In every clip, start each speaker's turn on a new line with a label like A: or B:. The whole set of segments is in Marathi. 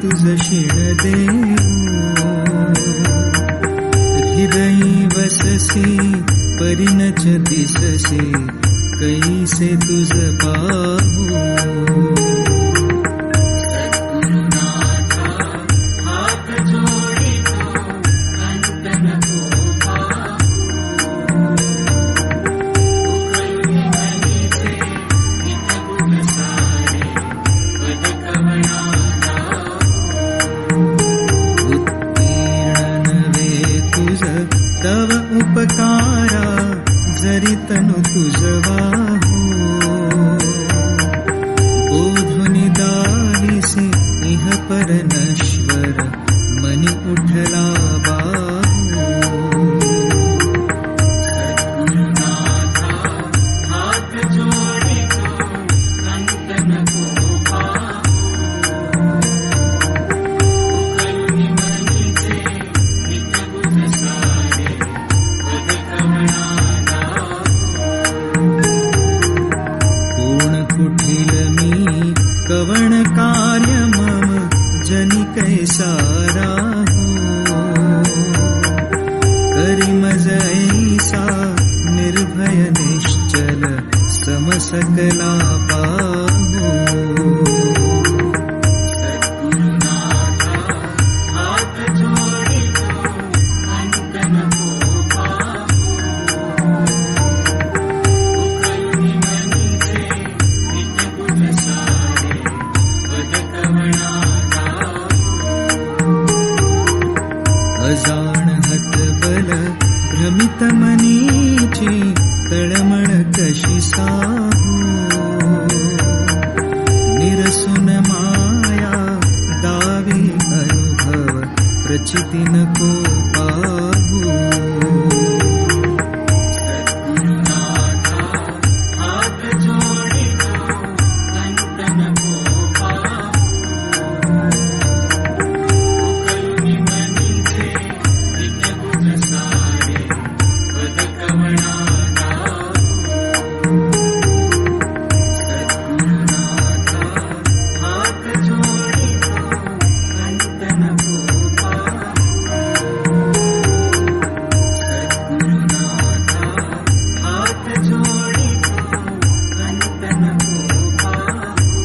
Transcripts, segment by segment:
A: तुझ शिण देऊ, हृदयी वससी परिणच दिससे, कैसे तुझ पाहू. तव उपकारा जरी तनु तुझ वाहू, बोधुनि दालिसी इह पर नश्वर मनी उठला बाहू. सद्गुरुनाथा हात जोडितो अंत नको पाहू, उकळुनि मनीचे नित बुध सारे कुठील मी कवण कार्य मम जनी कैसा राहू, करी मज ऐसा निर्भय निश्चल समसकला पाहू. अजाण हतबल भ्रमित मनीची तळमळ कशी साहू, निरसुन माया दावी अनुभव प्रचिती नको पाहू. सद्गुरुनाथा हात जोडितो अंत नको पाहू, उकळुनि मनीचे नित बुध सारे पद कवणा दाहू. सद्गुरुनाथा हात जोडितो अंत नको पाहू, सद्गुरुनाथा हात जोडितो अंत नको पाहू.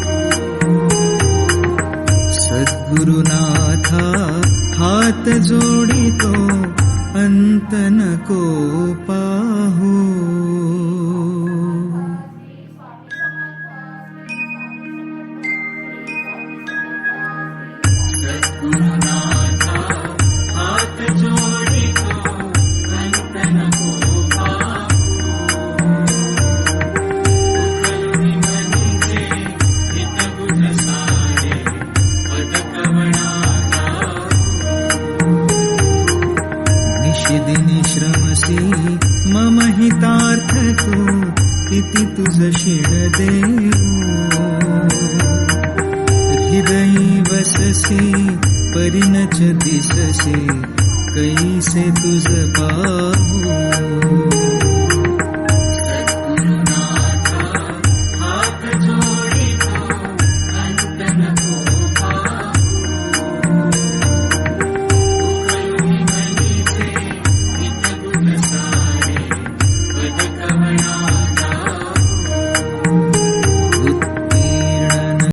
A: सद्गुरुनाथा हात जोडितो अंत नको पाहू. सद्गुरुनाथा हात जोडितो अंत नको पाहू, उकळुनि मनीचे नित बुध सारे पद कवणा दाहू. निशिदिनी श्रमसी मम हितार्थ तू, इति तुझ शिण देऊ, हृदयी वससी परिणच दिससे, कैसे तुझ पाहू.